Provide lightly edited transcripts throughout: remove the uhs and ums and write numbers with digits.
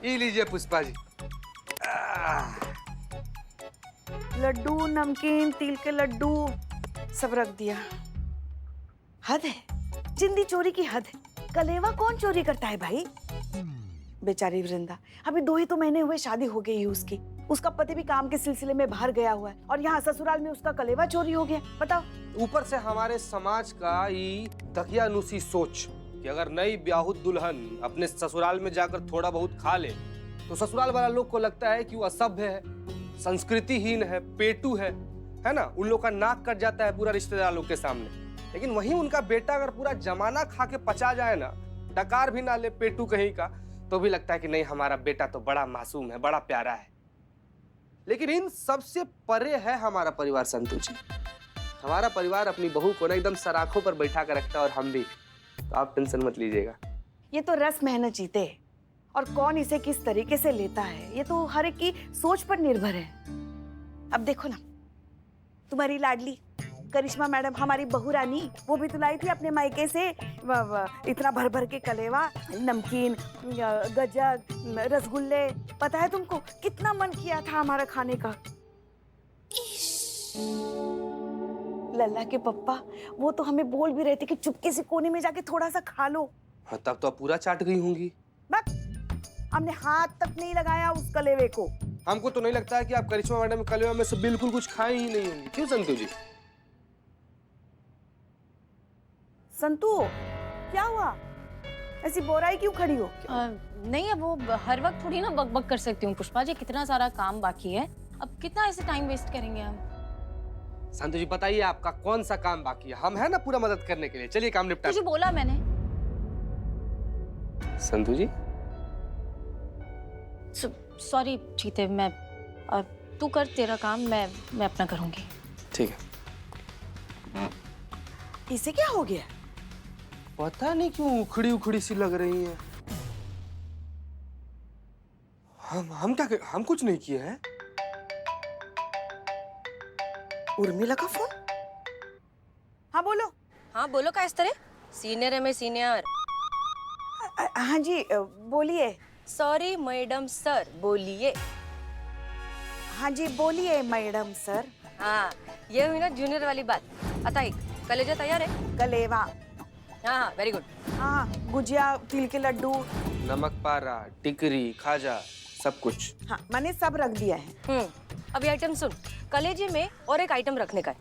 ये लीजिए पुष्पा जी। लड्डू, नमकीन, तिल के लड्डू सब रख दिया। हद है, जिंदी चोरी की हद है। कलेवा कौन चोरी करता है भाई? बेचारी वृंदा, अभी 2 ही तो महीने हुए शादी हो गई है उसकी। उसका पति भी काम के सिलसिले में बाहर गया हुआ है और यहाँ ससुराल में उसका कलेवा चोरी हो गया। बताओ। ऊपर से हमारे समाज का ये दकियानुसी सोच कि अगर नई ब्याहुत दुल्हन अपने ससुराल में जाकर थोड़ा बहुत खा ले तो ससुराल वाला लोग को लगता है कि वो असभ्य है, संस्कृतिहीन है, पेटू है ना। उन लोग का नाक कट जाता है पूरा रिश्तेदार लोग के सामने। लेकिन वहीं उनका बेटा अगर पूरा जमाना खा के पचा जाए ना, डकार भी ना ले पेटू कहीं का, तो भी लगता है कि नहीं हमारा बेटा तो बड़ा मासूम है, बड़ा प्यारा है। लेकिन इन सबसे परे है हमारा परिवार संतु जी। हमारा परिवार अपनी बहू को ना एकदम सराखों पर बैठा कर रखता है और हम भी। तो आप टेंशन मत लीजिएगा। ये तो रस मेहनत जीते और कौन इसे किस तरीके से लेता है ये तो हर एक की सोच पर निर्भर है। अब देखो ना, तुम्हारी लाडली करिश्मा मैडम, हमारी बहू रानी, वो भी तो लाई थी अपने मायके से इतना भर भर के कलेवा, नमकीन, गजक, रसगुल्ले। पता है तुमको कितना मन किया था हमारा खाने का। लल्ला के पप्पा वो तो हमें बोल भी रहे थे कि चुपके से कोने में जाके थोड़ा सा खा लो। हाँ, तब तो आप पूरा चाट गई होंगी। बस हमने हाथ तक नहीं लगाया उस कलेवे को। हमको तो नहीं लगता है कि आप करिश्मा मैडम कलेवा में से बिल्कुल कुछ खाए ही नहीं होंगी। क्यों संतु जी? संतु, क्या हुआ? ऐसी बोराई क्यों खड़ी हो? नहीं, अब वो हर वक्त थोड़ी ना बक कर सकती हूँ पुष्पा जी। कितना सारा काम बाकी है, अब कितना ऐसे टाइम वेस्ट करेंगे हम। संतु जी बताइए आपका कौन सा काम बाकी है? हम है ना पूरा मदद करने के लिए। चलिए काम निपटा। तुझे बोला मैंने। संतु जी सॉरी चीते, मैं तू कर तेरा काम, मैं अपना करूंगी। ठीक है। इसे क्या हो गया? पता नहीं क्यों उखड़ी उखड़ी सी लग रही है। हम कुछ नहीं किए हैं। उर्मिला का फोन? हाँ बोलो। हाँ बोलो, का इस तरह? सीनियर है मैं, सीनियर। हाँ जी बोलिए। सॉरी मैडम सर, बोलिए। हाँ जी बोलिए मैडम सर। हाँ, ये हुई ना जूनियर वाली बात। अताई, कलेजा तैयार है? कलेवा। हाँ हाँ, वेरी गुड। हाँ, गुजिया, तिल के लड्डू, नमक पारा, टिकरी, खाजा, सब कुछ। हाँ मैंने सब रख दिया है। अभी आइटम सुन, कलेजे में और एक आइटम रखने का है।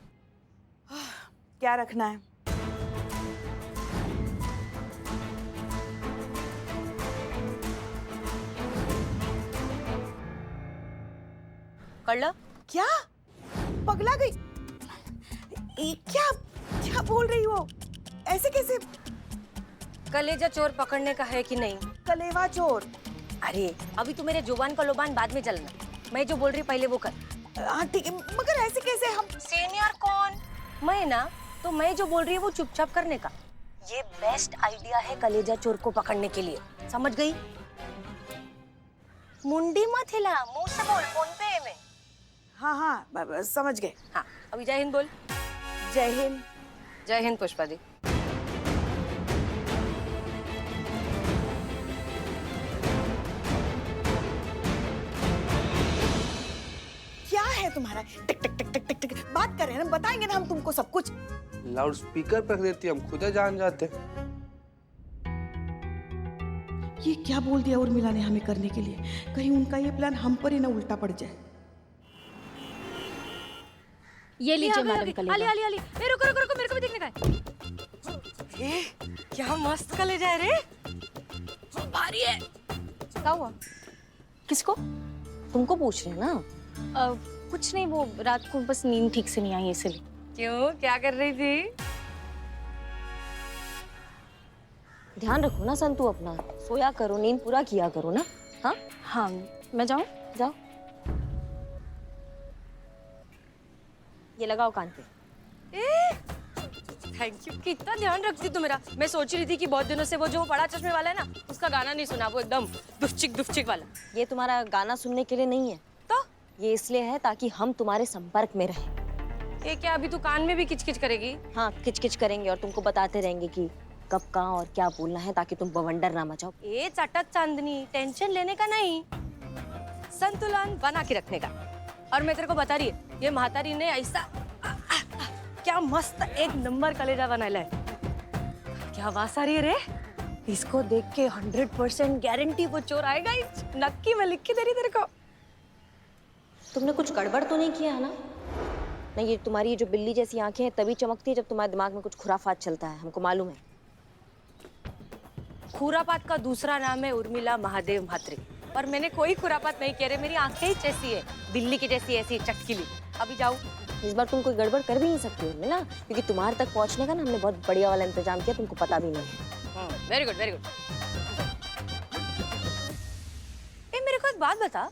क्या रखना है? कर लो। क्या? पगला गई? क्या क्या बोल रही हो? ऐसे कैसे? कलेजा चोर पकड़ने का है कि नहीं? कलेवा चोर? अरे अभी तू मेरे जुबान का लोबान बाद में चलना, मैं जो बोल रही पहले वो कर। हाँ ठीक है, मगर ऐसे कैसे? हम सीनियर कौन? मैं ना, तो मैं जो बोल रही है वो चुपचाप करने का। ये बेस्ट आइडिया है कलेजा चोर को पकड़ने के लिए, समझ गई? मुंडी मत हिला, मुंह से बोल, फोन पे है मैं। हाँ हाँ समझ गए। हाँ, अभी जय हिंद बोल। जय हिंद। जय हिंद पुष्पा दी। क्या है तुम्हारा? टिक टिक टिक टिक टिक टिक बात कर रहे हैं ना, बताएंगे ना हम तुमको सब कुछ। लाउड स्पीकर पर रख देती, हम खुद जान जाते। ये क्या बोल दिया उर्मिला ने हमें करने के लिए? कहीं उनका ये प्लान हम पर ही ना उल्टा पड़ जाए। ये लीजिए मैडम कलेजा। आली आली आली, ए रुको रुको रुको, मेरे को भी देखने का है। ए क्या मस्त कलेजा है रे, भारी है। क्या हुआ? किसको? तुमको पूछ रहे हैं ना? कुछ नहीं, वो रात को बस नींद ठीक से नहीं आई इसलिए। क्यों, क्या कर रही थी? ध्यान रखो ना संतु अपना, सोया करो, नींद पूरा किया करो ना। हाँ हाँ, मैं जाऊँ? जाओ। ये लगाओ कान पे। थैंक यू, कितना ध्यान रखती तू मेरा। मैं सोच रही थी कि बहुत दिनों से वो जो बड़ा चश्मे वाला है ना, उसका गाना नहीं सुना, वो एकदम दुफचिक वाला। ये तुम्हारा गाना सुनने के लिए नहीं है, तो ये इसलिए है ताकि हम तुम्हारे संपर्क में रहें। ये क्या, अभी तू कान में भी किचकिच करेगी? हाँ, किचकिच करेंगे और तुमको बताते रहेंगे कि कब कहाँ और क्या बोलना है ताकि तुम बवंडर ना मचाओ। ए चटक चांदनी, टेंशन लेने का नहीं, संतुलन बना के रखने का। और मैं तेरे को बता रही है, ये महातारी ने ऐसा क्या मस्त एक नंबर कलेजा बनाया है। क्या आवाज आ रही है रे? इसको देख के 100% गारंटी वो चोर आएगा। नक्की मैं लिख के दे रही तेरे को। तुमने कुछ गड़बड़ तो नहीं किया है ना? नहीं, ये तुम्हारी जो बिल्ली जैसी आंखें हैं तभी चमकती है जब तुम्हारे दिमाग में कुछ खुराफात चलता है, हमको मालूम है। खुरापात का दूसरा नाम है उर्मिला महादेव म्हात्रे। और मैंने कोई खुरापात नहीं किया रे, मेरी आंखें ही जैसी है, बिल्ली की जैसी ऐसी चटकीली। अभी जाओ, इस बार तुम कोई गड़बड़ कर भी नहीं सकती उर्मिला, क्योंकि तुम्हारे तक पहुंचने का ना हमने बहुत बढ़िया वाला इंतजाम किया, तुमको पता भी नहीं है। Very good, very good. मेरे को एक बात बता,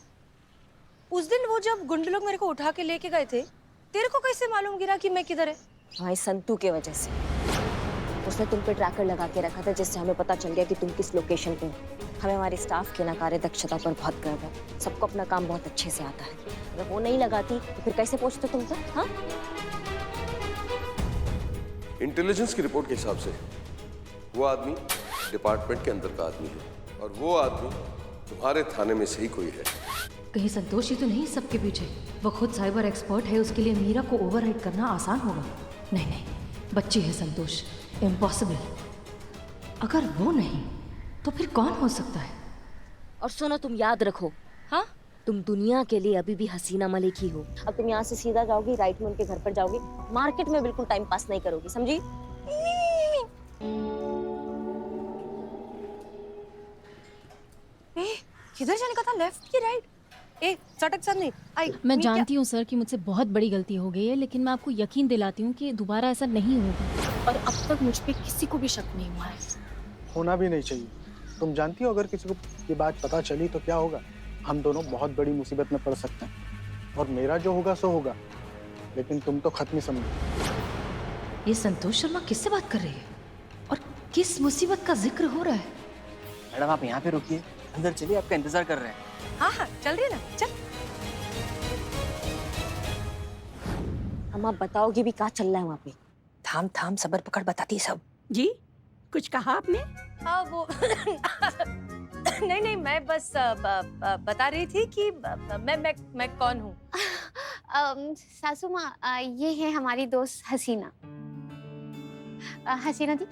उस दिन वो जब गुंडे लोग मेरे को उठा के लेके गए थे, तेरे को कैसे मालूम गिरा कि मैं किधर है? भाई संतू के वजह से। उसने तुम पे ट्रैकर लगा के रखा था, जिससे हमें पता चल गया कि तुम किस लोकेशन पे हो। हमें हमारे स्टाफ के ना कार्य दक्षता पर बहुत गर्व है। सबको अपना काम बहुत अच्छे से आता है। अगर वो नहीं लगाती तो फिर कैसे पहुंचते तुम तक? हाँ, इंटेलिजेंस की रिपोर्ट के हिसाब से वो आदमी डिपार्टमेंट के अंदर का आदमी है, और वो आदमी तुम्हारे थाने में से ही कोई है। कहीं संतोष ही तो नहीं सबके पीछे? वो खुद साइबर एक्सपर्ट है, उसके लिए मीरा को ओवरराइड करना आसान होगा। नहीं नहीं, बच्ची है संतोष, इम्पॉसिबल। अगर वो नहीं तो फिर कौन हो सकता है? और सुनो, तुम याद रखो, हाँ, तुम दुनिया के लिए अभी भी हसीना मलिक ही हो। अब तुम यहाँ से सीधा जाओगी, राइट में उनके घर पर जाओगी, मार्केट में बिल्कुल टाइम पास नहीं करोगी, समझी? किधर जाने का था, लेफ्ट की राइट? ए चटक सा नहीं आई। मैं जानती हूँ सर कि मुझसे बहुत बड़ी गलती हो गई है, लेकिन मैं आपको यकीन दिलाती हूँ कि दोबारा ऐसा नहीं होगा। और अब तक मुझ पे किसी को भी शक नहीं हुआ है। होना भी नहीं चाहिए। तुम जानती हो अगर किसी को ये बात पता चली तो क्या होगा? हम दोनों बहुत बड़ी मुसीबत में पड़ सकते हैं। और मेरा जो होगा सो होगा, लेकिन तुम तो खत्म ही समझो। ये संतोष शर्मा किससे बात कर रही है और किस मुसीबत का जिक्र हो रहा है? मैडम आप यहाँ पे रुकिए, अंदर चलिए, आपका इंतजार कर रहे हैं। हाँ हाँ चल रही है ना, चल। हम आप बताओगे भी क्या चल रहा है वहाँ पे? थाम थाम सबर पकड़ बताती सब। जी कुछ कहा आपने? हाँ वो नहीं नहीं, मैं बस बता रही थी कि मैं कौन हूँ। सासू माँ, ये है हमारी दोस्त हसीना। हसीना जी,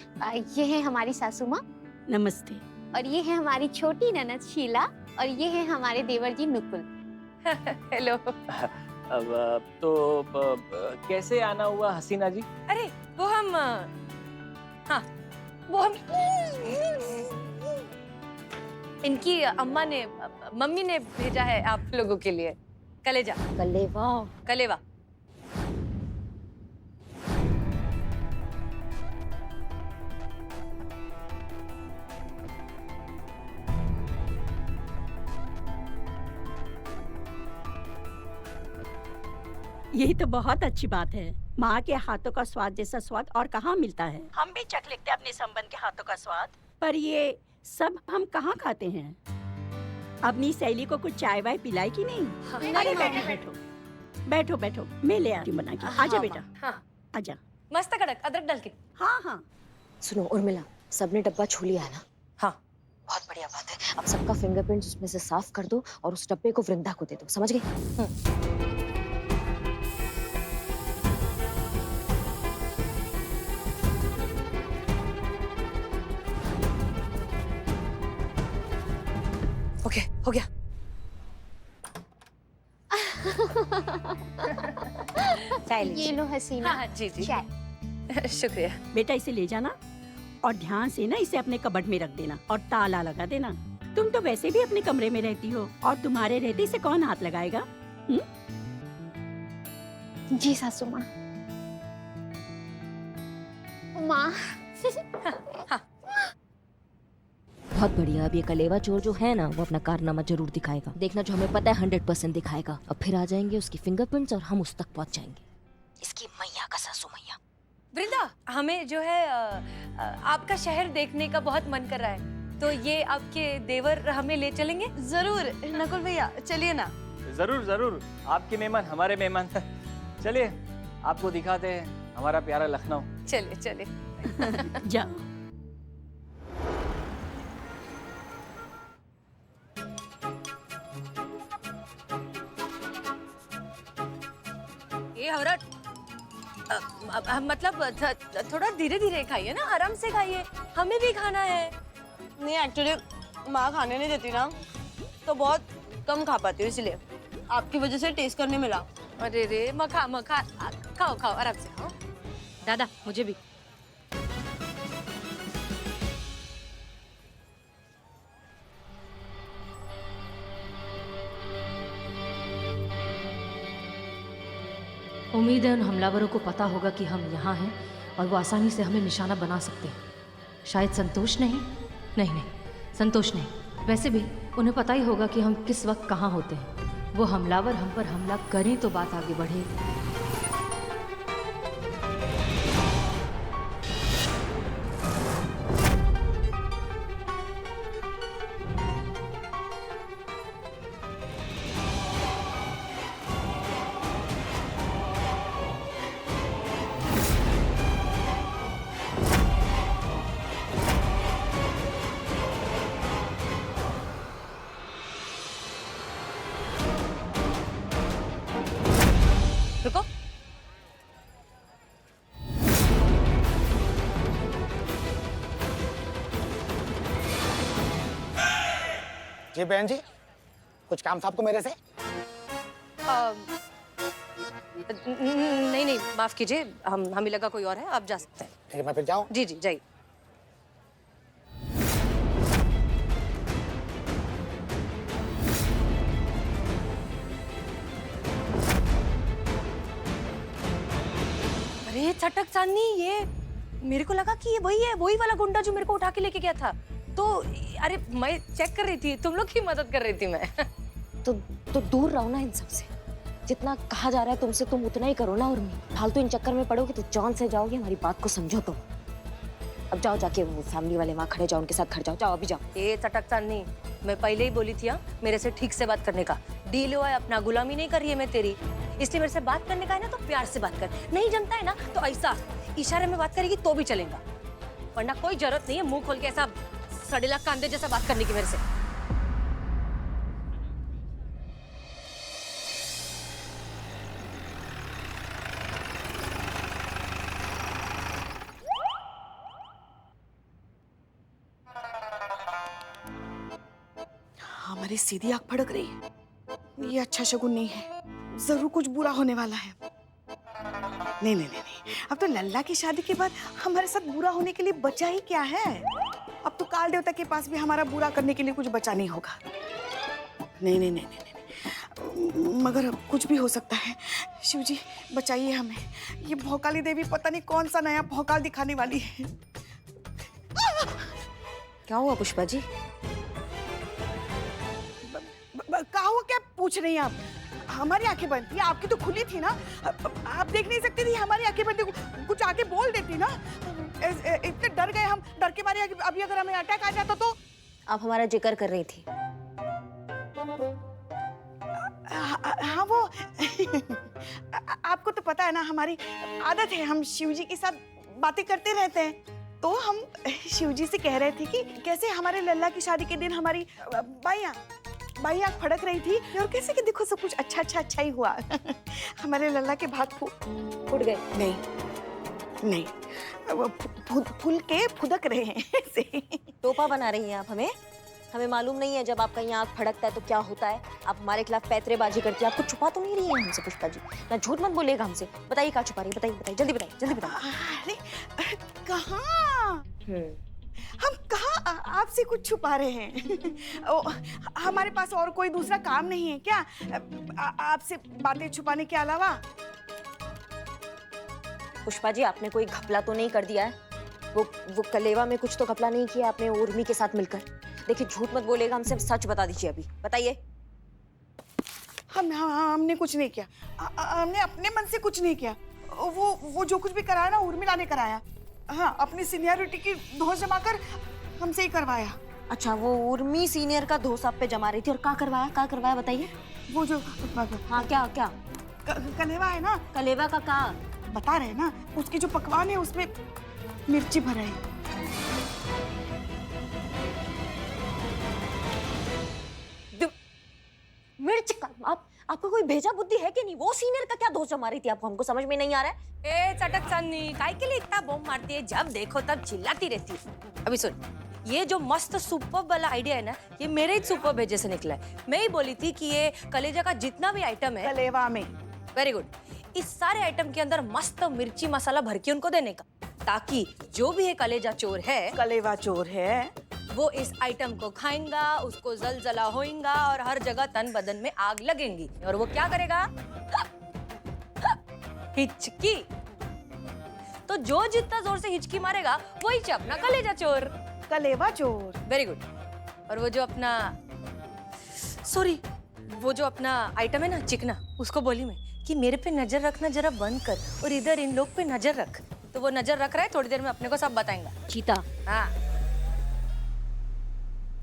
ये है हमारी सासू माँ। नमस्ते। और ये है हमारी छोटी ननद शीला, और ये है हमारे देवर जी नुकुल। हेलो। अब तो कैसे आना हुआ हसीना जी? अरे वो हम हाँ वो हम इनकी अम्मा ने, मम्मी ने भेजा है आप लोगों के लिए कलेजा। कलेवा? कलेवा। यही तो बहुत अच्छी बात है। माँ के हाथों का स्वाद जैसा स्वाद और कहाँ मिलता है। हम भी चख लेते अपने संबंध के हाथों का स्वाद, पर ये सब हम कहाँ खाते हैं। अपनी सहेली को कुछ चाय वाय पिलाई कि नहीं? अरे बैठो बैठो बैठो बैठो, मैं ले आती हूँ बना के। आजा बेटा। हाँ आजा। मस्त कड़क अदरक डाल के। हाँ हाँ। सुनो उर्मिला, सबने डब्बा छू लिया है ना? हाँ। बहुत बढ़िया बात है। अब सबका फिंगरप्रिंट उसमें से साफ कर दो और उस डब्बे को वृंदा को दे दो, समझ गए? ओके, हो गया। ये लो हसीना। हाँ जी जी, चाय। शुक्रिया। बेटा इसे ले जाना और ध्यान से ना इसे अपने कबर्ड में रख देना और ताला लगा देना। तुम तो वैसे भी अपने कमरे में रहती हो और तुम्हारे रहते इसे कौन हाथ लगाएगा? जी सासू माँ। माँ। बहुत बढ़िया। अब ये कलेवा चोर जो है ना, वो अपना कारनामा जरूर दिखाएगा। देखना, जो हमें पता है 100% दिखाएगा। अब फिर आ जाएंगे उसकी फिंगरप्रिंट्स और हम उस तक पहुंच जाएंगे। इसकी मैया का सासू मैया। वृंदा, हमें जो है आपका शहर देखने का बहुत मन कर रहा है, तो ये आपके देवर हमें ले चलेंगे? जरूर नकुल भैया, चलिए ना। जरूर जरूर, आपके मेहमान हमारे मेहमान। चलिए आपको दिखाते हैं हमारा प्यारा लखनऊ। चलिए चलिए। जाओ। ये हवरट मतलब थोड़ा धीरे धीरे खाइए ना, आराम से खाइए, हमें भी खाना है। नहीं एक्चुअली माँ खाने नहीं देती ना, तो बहुत कम खा पाती हूँ, इसलिए आपकी वजह से टेस्ट करने मिला। अरे रे मखा मखा, खाओ खाओ आराम से खाओ। दादा मुझे भी। उम्मीद है उन हमलावरों को पता होगा कि हम यहाँ हैं और वो आसानी से हमें निशाना बना सकते हैं। शायद संतोष नहीं, संतोष नहीं। वैसे भी उन्हें पता ही होगा कि हम किस वक्त कहाँ होते हैं। वो हमलावर हम पर हमला करें तो बात आगे बढ़े। रुको। जी बहन जी, कुछ काम था आपको मेरे से? नहीं माफ कीजिए, हमें लगा कोई और है, आप जा सकते हैं। ठीक है, मैं फिर जाऊं? जी जी जाइए। अरे चटक चांदनी, ये मेरे को लगा कि ये वही है, वही वाला गुंडा जो मेरे को उठा के लेके गया था। तो अरे मैं चेक कर रही थी, तुम लोग की मदद कर रही थी मैं। तो दूर रहो ना इन सब से। जितना कहा जा रहा है तुमसे, तुम उतना ही करो ना। और फालतू इन चक्कर में पड़ोगे तो जान से जाओगे। हमारी बात को समझो तुम। अब जाओ, जाके वो फैमिली वाले वहाँ खड़े जाओ, उनके साथ घर जाओ। जाओ अभी जाओ। ये चटक चांदनी, मैं पहले ही बोली थी मेरे से ठीक से बात करने का। डील हुआ है अपना, गुलामी नहीं कर रही है मैं तेरी। इसलिए मेरे से बात करने का है ना तो प्यार से बात कर। नहीं जमता है ना तो ऐसा इशारे में बात करेगी तो भी चलेगा, वरना कोई जरूरत नहीं है मुंह खोल के ऐसा सड़ेला कांदे जैसा बात करने की मेरे से। हमारी सीधी आंख फड़क रही है। ये अच्छा शगुन नहीं है, जरूर कुछ बुरा होने वाला है। नहीं, अब तो लल्ला की शादी के बाद हमारे साथ बुरा होने के लिए बचा ही क्या है। अब तो काल देवता के पास भी हमारा बुरा करने के लिए कुछ बचा नहीं होगा। नहीं, मगर कुछ भी हो सकता है। शिव जी बचाइए हमें। ये भौकाली देवी पता नहीं कौन सा नया भौकाल दिखाने वाली है। क्या हुआ पुष्पा जी? क्या हुआ, क्या पूछ रही हैं आप? हमारी आंखें बंद थी, आपकी तो खुली थी ना। आप देख नहीं सकती थी, हमारी आंखें बंद थी। कुछ आके बोल देती ना। इतने डर गए हम, डर के मारे अभी अगर हमें अटैक आ जाता तो। आप हमारा जिक्र कर रही थी। हाँ वो आपको तो पता है ना, हमारी आदत है, हम शिव जी के साथ बातें करते रहते हैं। तो हम शिव जी से कह रहे थे कि कैसे हमारे लल्ला की शादी के दिन हमारी बाई आँख फड़क रही थी और कैसे कि देखो सब कुछ अच्छा ही हुआ। हमारे लल्ला के भाग फूट गए। नहीं, फूल के फुदक रहे हैं। टोपा बना रही हैं आप हमें? हमें मालूम नहीं है जब आपका यहाँ आँख फड़कता है तो क्या होता है। आप हमारे खिलाफ पैतरेबाजी करती है। आपको छुपा तो नहीं रही है हमसे पुष्पा जी? ना झूठ मत बोलिएगा हमसे। बताइए कहाँ छुपा रही है, बताइए जल्दी बताइए। अरे कहाँ हम कहाँ आपसे कुछ छुपा रहे हैं। हमारे पास और कोई दूसरा काम नहीं है क्या आपसे बातें छुपाने के अलावा? पुष्पा जी आपने कोई घपला तो नहीं कर दिया है? वो कलेवा में कुछ तो घपला नहीं किया आपने उर्मी के साथ मिलकर? देखिए झूठ मत बोलेगा हमसे, सच बता दीजिए अभी, बताइए। हमने कुछ नहीं किया। हमने अपने मन से कुछ नहीं किया। वो जो कुछ भी कराया ना उर्मिला ने कराया। हाँ, अपनी सीनियरिटी की धौंस जमाकर हमसे ही करवाया। अच्छा, वो उर्मी सीनियर का धौंस आप पे जमा रही थी और क्या करवाया बताइए। वो जो हाँ क्या कलेवा है ना, कलेवा का क्या बता रहे ना, उसकी जो पकवान है उसमें मिर्ची भरा है। आपका कोई भेजा बुद्धि है कि नहीं? वो सीनियर का क्या दोष जमा रही थी आपको? हमको समझ में नहीं आ रहा है। ए चटक चन्नी, काय के लिए इतना बॉम्ब मारती है? जब देखो तब चिल्लाती रहती है। अभी सुन, ये जो मस्त सुपर्ब वाला आइडिया है ना, ये मेरे ही सुपर्ब भेजे से निकला है। मैं ही बोली थी कि ये कलेजा का जितना भी आइटम है, कलेवा में, वेरी गुड, इस सारे आइटम के अंदर मस्त मिर्ची मसाला भर के उनको देने का, ताकि जो भी ये कलेजा चोर है, कलेवा चोर है, वो इस आइटम को खाएगा, उसको जलजला होएगा और हर जगह तन बदन में आग लगेंगी। और वो क्या करेगा? हिचकी। तो जो जितना जोर से हिचकी मारेगा वही अपना कलेजा चोर, कलेवा चोर। Very good. और वो जो अपना वो जो अपना आइटम है ना, चिकना, उसको बोली मैं कि मेरे पे नजर रखना जरा बंद कर और इधर इन लोग पे नजर रख। तो वो नजर रख रहा है, थोड़ी देर में अपने को सब बताएगा। चीता। हाँ।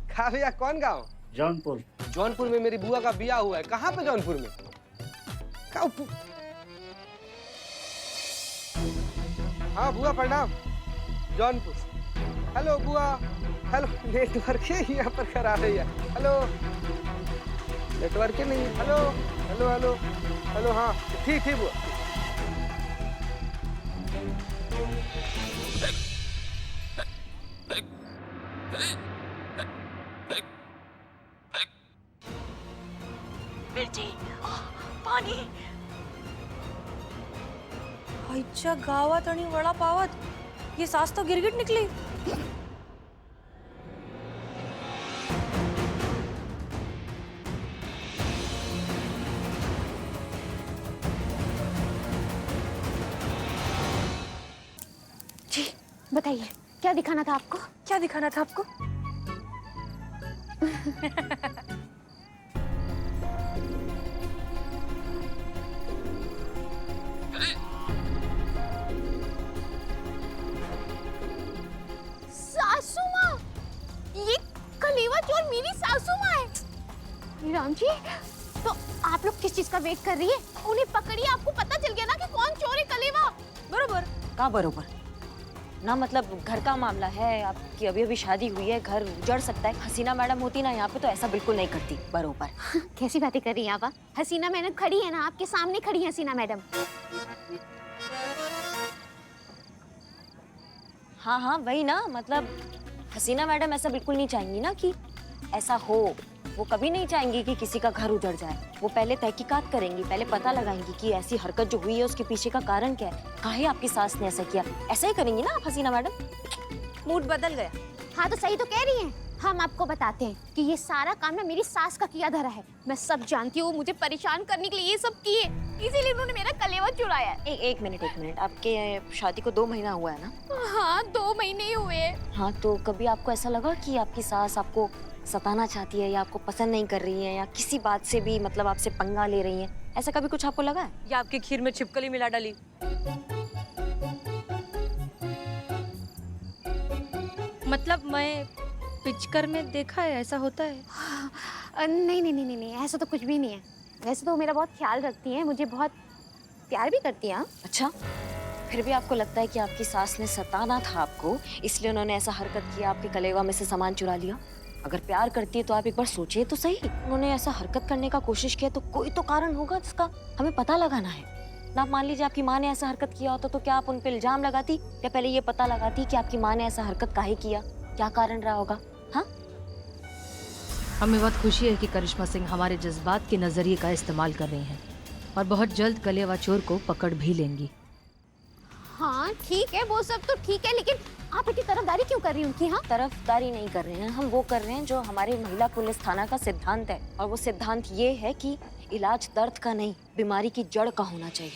कहा भैया, कौन गाँव? जौनपुर। जौनपुर में मेरी बुआ का बिया हुआ है। कहाँ पे जौनपुर में? हाँ बुआ प्रणाम। जौनपुर। हेलो बुआ। हेलो, नेटवर्क ही यहाँ पर खराब है यार। हेलो, नेटवर्क ही नहीं। Hello hello hello hello. हाँ ठीक ठीक बुआ। मिर्ची, पाणी, आईच्या गावात आणि वडापावात ये सास तो गिरगिट निकली। जी बताइए, क्या दिखाना था आपको? क्या दिखाना था आपको? सासू माँ, ये कलेवा चोर मेरी सासू माँ है। राम जी, तो आप लोग किस चीज का वेट कर रही है? उन्हें पकड़िए, आपको पता चल गया ना कि कौन चोर है कलेवा। बरोबर का बरोबर ना, मतलब घर का मामला है, आपकी अभी अभी शादी हुई है, घर उजड़ सकता है। हसीना मैडम होती ना यहाँ पे तो ऐसा बिल्कुल नहीं करती। बरोबर। कैसी बातें कर रही हैं आप? हसीना मैडम खड़ी है ना, आपके सामने खड़ी है हसीना मैडम। हाँ हाँ वही ना, मतलब हसीना मैडम ऐसा बिल्कुल नहीं चाहेंगी ना कि ऐसा हो। वो कभी नहीं चाहेंगी कि किसी का घर उजड़ जाए। वो पहले तहकीकात करेंगी, पहले पता लगाएंगी कि ऐसी हरकत जो हुई है उसके पीछे का कारण क्या है, काहे आपकी सास ने ऐसा किया। ऐसा ही करेंगी ना आप हसीना मैडम? मूड बदल गया। हाँ तो सही तो कह रही हैं। हम आपको बताते हैं कि ये सारा काम ना मेरी सास का किया धरा है। मैं सब जानती हूँ, मुझे परेशान करने के लिए ये सब किए, इसीलिए उन्होंने मेरा कलेवा चुराया है। एक मिनट, आपके शादी को 2 महीना हुआ है ना? हाँ 2 महीने ही हुए हैं। हाँ तो कभी आपको ऐसा लगा कि आपकी सास आपको सताना चाहती है या आपको पसंद नहीं कर रही है या किसी बात से भी मतलब आपसे पंगा ले रही है? ऐसा कभी कुछ आपको लगा है? या आपकी खीर में छिपकली मिला डाली? मतलब मैं पिचकर में देखा है, ऐसा होता है? नहीं नहीं नहीं नहीं, ऐसा तो कुछ भी नहीं है। वैसे तो मेरा बहुत ख्याल रखती हैं, मुझे बहुत प्यार भी करती हैं। अच्छा, फिर भी आपको लगता है कि आपकी सास ने सताना था आपको, इसलिए उन्होंने ऐसा हरकत किया, आपके कलेवा में से सामान चुरा लिया? अगर प्यार करती है तो आप एक बार सोचिए तो सही। उन्होंने ऐसा हरकत करने का कोशिश किया तो कोई तो कारण होगा जिसका हमें पता लगाना है ना। मान लीजिए आपकी माँ ने ऐसा हरकत किया होता तो क्या आप उन पे इल्जाम लगाती या पहले ये पता लगाती कि आपकी माँ ने ऐसा हरकत काहे किया, क्या कारण रहा होगा? हाँ, हमें बहुत खुशी है कि करिश्मा सिंह हमारे जज्बात के नजरिए का इस्तेमाल कर रही हैं और बहुत जल्द कलेवा चोर को पकड़ भी लेंगी। हाँ ठीक है, वो सब तो ठीक है, लेकिन आप इतनी तरफदारी क्यों कर रही हैं उनकी? हाँ तरफदारी नहीं कर रहे हैं हम, वो कर रहे हैं जो हमारे महिला पुलिस थाना का सिद्धांत है। और वो सिद्धांत ये है कि इलाज दर्द का नहीं, बीमारी की जड़ का होना चाहिए।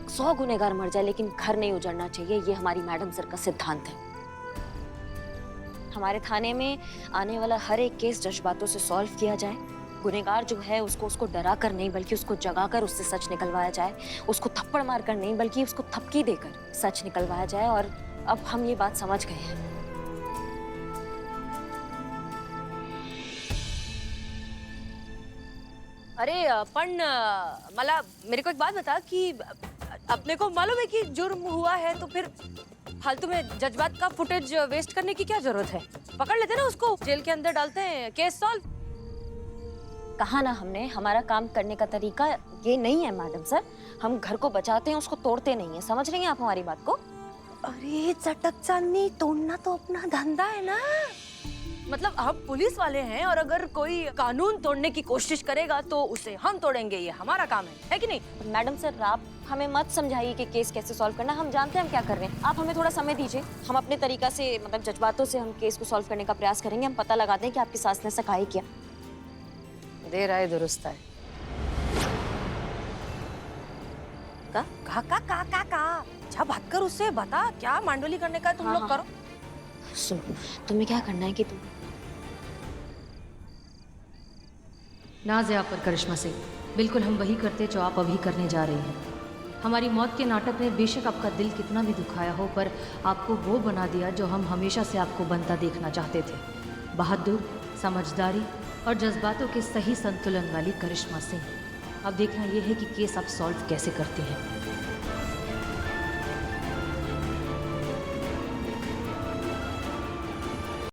100 गुनहगार मर जाए लेकिन घर नहीं उजड़ना चाहिए, ये हमारी मैडम सर का सिद्धांत है। हमारे थाने में आने वाला हर एक केस जज्बातों से सॉल्व किया जाए। गुनहगार जो है उसको डरा कर नहीं बल्कि उसको जगा कर उससे सच निकलवाया जाए। उसको थप्पड़ मार कर नहीं बल्कि उसको थपकी देकर सच निकलवाया जाए। और अब हम ये बात समझ गए हैं। अरे पण मला मेरे को एक बात बता कि अपने को मालूम है कि जुर्म हुआ है तो फिर फालतू में जज्बात का फुटेज वेस्ट करने की क्या जरूरत है? पकड़ लेते ना उसको, जेल के अंदर डालते हैं, केस सॉल्व। कहा ना हमने, हमारा काम करने का तरीका ये नहीं है मैडम सर। हम घर को बचाते हैं, उसको तोड़ते नहीं है। समझ रही हैं आप हमारी बात को? अरे चटक चांदनी, तोड़ना तो अपना धंधा है ना। मतलब हम पुलिस वाले हैं और अगर कोई कानून तोड़ने की कोशिश करेगा तो उसे हम तोड़ेंगे, ये हमारा काम है कि नहीं? मैडम सर आप हमें मत समझाइए कि केस कैसे सॉल्व करना, हम जानते हैं हम क्या कर रहे हैं। आप हमें थोड़ा समय दीजिए, हम अपने तरीका से मतलब जज्बातों से हम केस को सॉल्व करने का प्रयास करेंगे। हम पता लगाते हैं कि आपकी सास ने ऐसा काहे किया। देर आए दुरुस्त आए। का जा बात कर उससे, बता क्या मांडोली करने का है तुम लोग करो। सुनो, तुम्हें क्या करना है कि तुम नाज है आप पर करिश्मा से, बिल्कुल हम वही करते जो आप अभी करने जा रही हैं। हमारी मौत के नाटक ने बेशक आपका दिल कितना भी दुखाया हो, पर आपको वो बना दिया जो हम हमेशा से आपको बनता देखना चाहते थे। बहादुर, समझदारी और जज्बातों के सही संतुलन वाली करिश्मा सिंह। अब देखना ये है कि केस आप सॉल्व कैसे करती हैं।